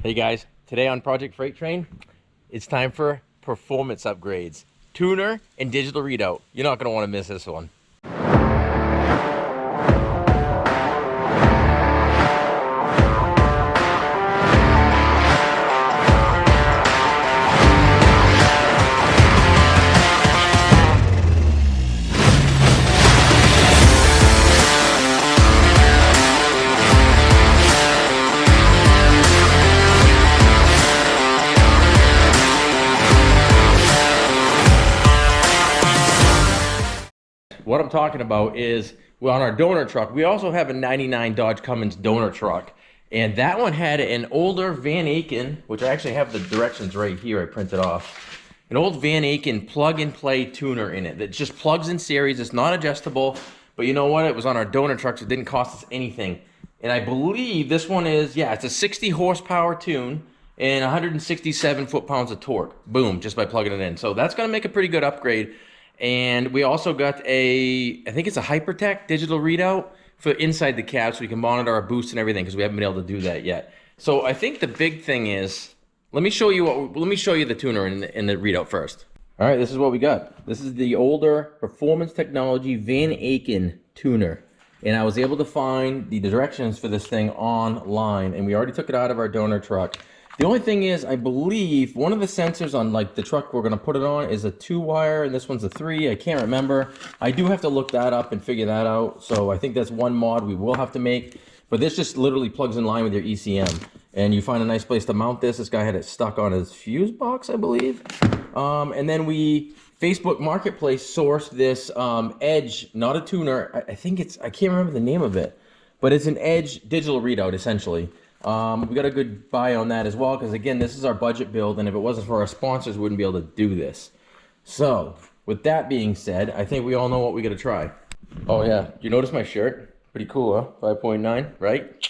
Hey guys, today on Project Freight Train, it's time for performance upgrades. Tuner and digital readout. You're not gonna wanna miss this one. What I'm talking about is, well, on our donor truck, we also have a 99 Dodge Cummins donor truck. And that one had an older Van Akin, which I actually have the directions right here, I printed off. An old Van Akin plug-and-play tuner in it that just plugs in series. It's not adjustable, but you know what? It was on our donor truck, so it didn't cost us anything. And I believe this one is, yeah, it's a 60 horsepower tune and 167 foot-pounds of torque. Boom, just by plugging it in. So that's gonna make a pretty good upgrade. And we also got I think it's a Hypertech digital readout for inside the cab, so we can monitor our boost and everything, because we haven't been able to do that yet. So I think the big thing is, let me show you the tuner in the readout first. All right, this is what we got. This is the older Performance Technology Van Akin tuner. And I was able to find the directions for this thing online, and we already took it out of our donor truck. The only thing is, I believe one of the sensors on like the truck we're gonna put it on is a 2-wire, and this one's a 3. I can't remember. I do have to look that up and figure that out. So I think that's one mod we will have to make. But this just literally plugs in line with your ECM, and you find a nice place to mount this. This guy had it stuck on his fuse box, I believe. And then we Facebook Marketplace sourced this Edge, not a tuner. I think I can't remember the name of it, but it's an Edge digital readout essentially. We got a good buy on that as well, because again, this is our budget build, and if it wasn't for our sponsors, we wouldn't be able to do this. So with that being said, I think we all know what we got to try. Oh yeah, do you notice my shirt? Pretty cool, huh? 5.9, right?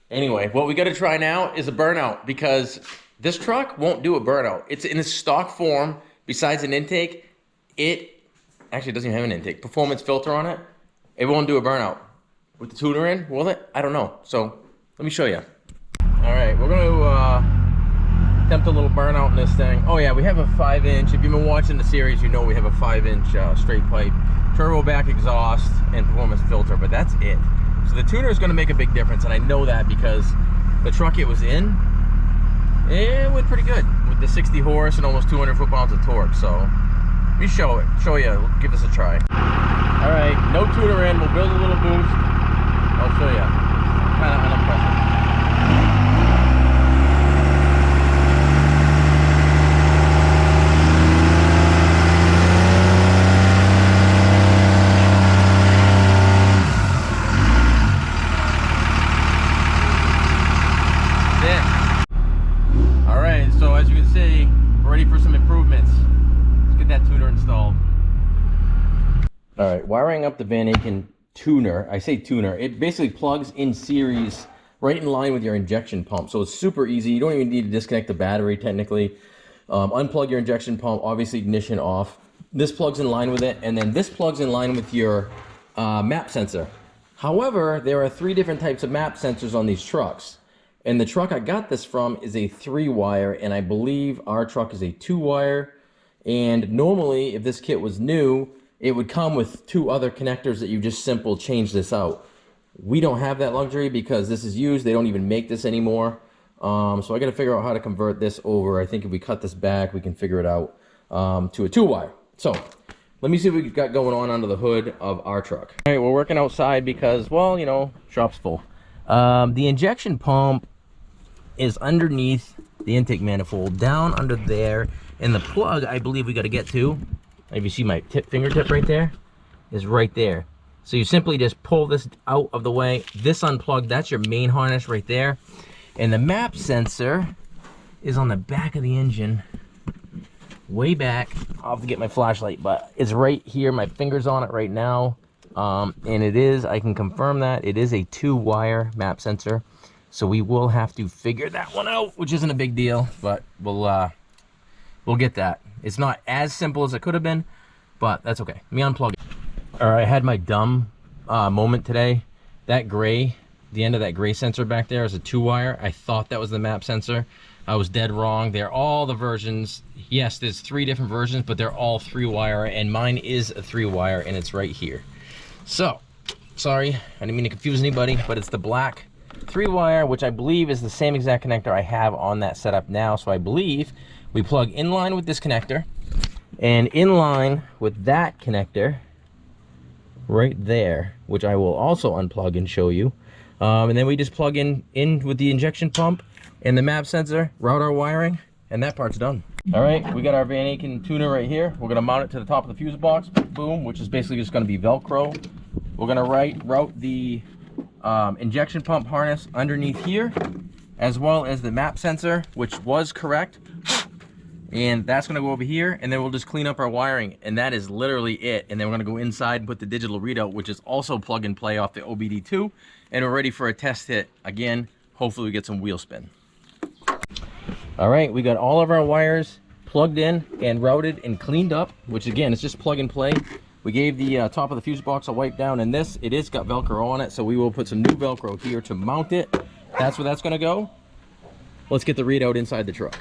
Anyway, what we got to try now is a burnout, because this truck won't do a burnout. It's in a stock form. Besides an intake, it actually doesn't even have an intake. Performance filter on it. It won't do a burnout. With the tuner in, will it? I don't know. So let me show you. All right, we're going to attempt a little burnout in this thing. Oh yeah, we have a 5-inch. If you've been watching the series, you know we have a 5-inch straight pipe, turbo back exhaust, and performance filter, but that's it. So the tuner is going to make a big difference, and I know that because the truck it was in, it went pretty good with the 60 horse and almost 200 foot-pounds of torque. So let me show you, give this a try. All right, no tuner in. We'll build a little boost. I'll show you. Kind of unimpressive. All right, so as you can see, we're ready for some improvements. Let's get that tuner installed. All right, wiring up the Van Akin tuner. I say tuner, it basically plugs in series right in line with your injection pump. So it's super easy. You don't even need to disconnect the battery technically. Unplug your injection pump, obviously ignition off. This plugs in line with it, and then this plugs in line with your map sensor. However, there are 3 different types of map sensors on these trucks. And the truck I got this from is a 3-wire, and I believe our truck is a 2-wire. And normally, if this kit was new, it would come with 2 other connectors that you just simple change this out. We don't have that luxury because this is used. They don't even make this anymore. So I got to figure out how to convert this over. I think if we cut this back, we can figure it out to a 2-wire. So let me see what we've got going on under the hood of our truck. All right, we're working outside because, well, you know, shop's full. The injection pump is underneath the intake manifold, down under there, and the plug I believe we got to get to, if you see my fingertip right there, is right there. So you simply just pull this out of the way, this unplugged, that's your main harness right there, and the map sensor is on the back of the engine, way back. I'll have to get my flashlight, but it's right here. My finger's on it right now, and it is, I can confirm that it is a 2-wire map sensor. So we will have to figure that one out, which isn't a big deal, but we'll get that. It's not as simple as it could have been, but that's okay. Let me unplug it. All right, I had my dumb moment today. That gray the end of that gray sensor back there is a 2-wire. I thought that was the map sensor. I was dead wrong. They're all the versions. Yes, there's 3 different versions, but they're all 3-wire, and mine is a 3-wire, and it's right here. So, sorry, I didn't mean to confuse anybody, but it's the black 3-wire, which I believe is the same exact connector I have on that setup now. So I believe we plug in line with this connector, and in line with that connector right there, which I will also unplug and show you. And then we just plug in with the injection pump and the map sensor, route our wiring, and that part's done. All right, we got our Van Akin tuner right here. We're gonna mount it to the top of the fuse box, boom, which is basically just gonna be Velcro. We're gonna route the injection pump harness underneath here, as well as the map sensor, which was correct. And that's gonna go over here, and then we'll just clean up our wiring, and that is literally it. And then we're gonna go inside and put the digital readout, which is also plug and play off the OBD2, and we're ready for a test hit. Again, hopefully we get some wheel spin. All right, we got all of our wires plugged in and routed and cleaned up, which again, it's just plug and play. We gave the top of the fuse box a wipe down, and it is got Velcro on it, so we will put some new Velcro here to mount it. That's where that's gonna go. Let's get the readout inside the truck.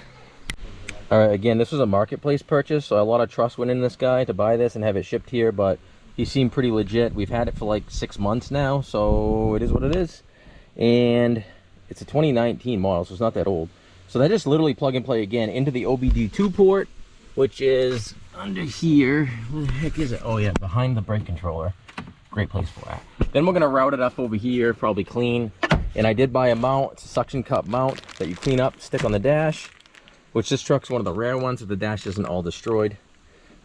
All right, again, this was a marketplace purchase, so a lot of trust went in this guy to buy this and have it shipped here, but he seemed pretty legit. We've had it for like 6 months now, so it is what it is. And it's a 2019 model, so it's not that old. So that just literally plug and play again into the OBD2 port, which is under here. Where the heck is it? Oh yeah, behind the brake controller. Great place for that. Then we're gonna route it up over here, probably clean. And I did buy a mount. It's a suction cup mount that you clean up, stick on the dash, which this truck's one of the rare ones if the dash isn't all destroyed,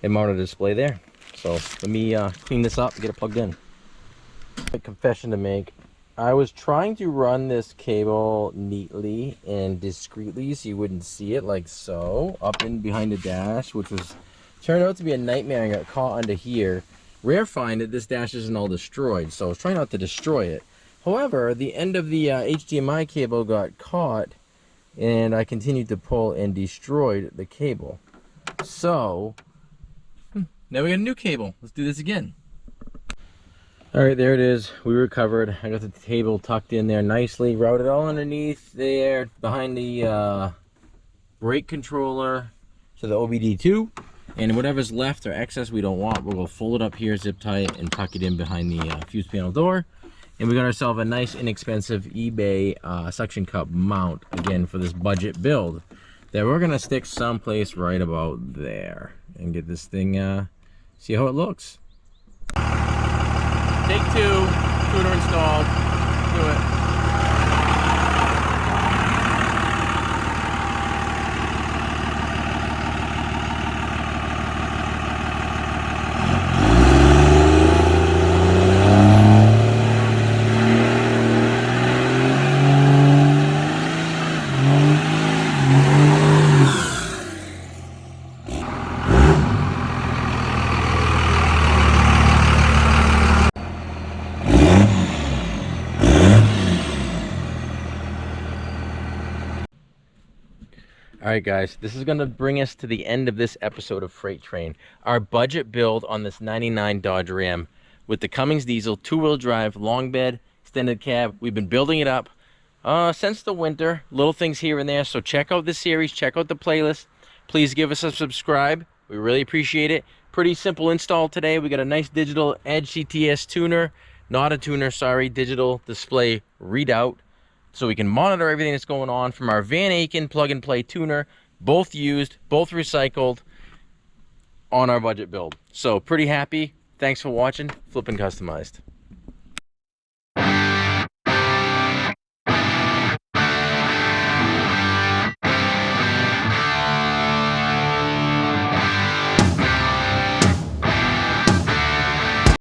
and mount a display there. So let me clean this up and get it plugged in. A confession to make. I was trying to run this cable neatly and discreetly so you wouldn't see it, like so, up in behind the dash, which turned out to be a nightmare and got caught under here. Rare find that this dash isn't all destroyed, so I was trying not to destroy it. However, the end of the HDMI cable got caught, and I continued to pull and destroyed the cable. So now we got a new cable. Let's do this again. All right, there it is. We recovered. I got the cable tucked in there nicely, routed all underneath there behind the brake controller to the OBD2, and whatever's left or excess we don't want, we'll go fold it up here, zip tie it, and tuck it in behind the fuse panel door. And we got ourselves a nice inexpensive eBay suction cup mount, again, for this budget build that we're gonna stick someplace right about there and get this thing, see how it looks. Take 2, tuner installed, do it. All right, guys, this is going to bring us to the end of this episode of Freight Train. Our budget build on this 99 Dodge Ram with the Cummins diesel, 2-wheel drive, long bed, extended cab. We've been building it up since the winter, little things here and there. So check out this series, check out the playlist. Please give us a subscribe. We really appreciate it. Pretty simple install today. We got a nice digital Edge CTS tuner, not a tuner, sorry, digital display readout, so we can monitor everything that's going on from our Van Akin plug and play tuner, both used, both recycled on our budget build. So pretty happy. Thanks for watching. Flippin' Customized.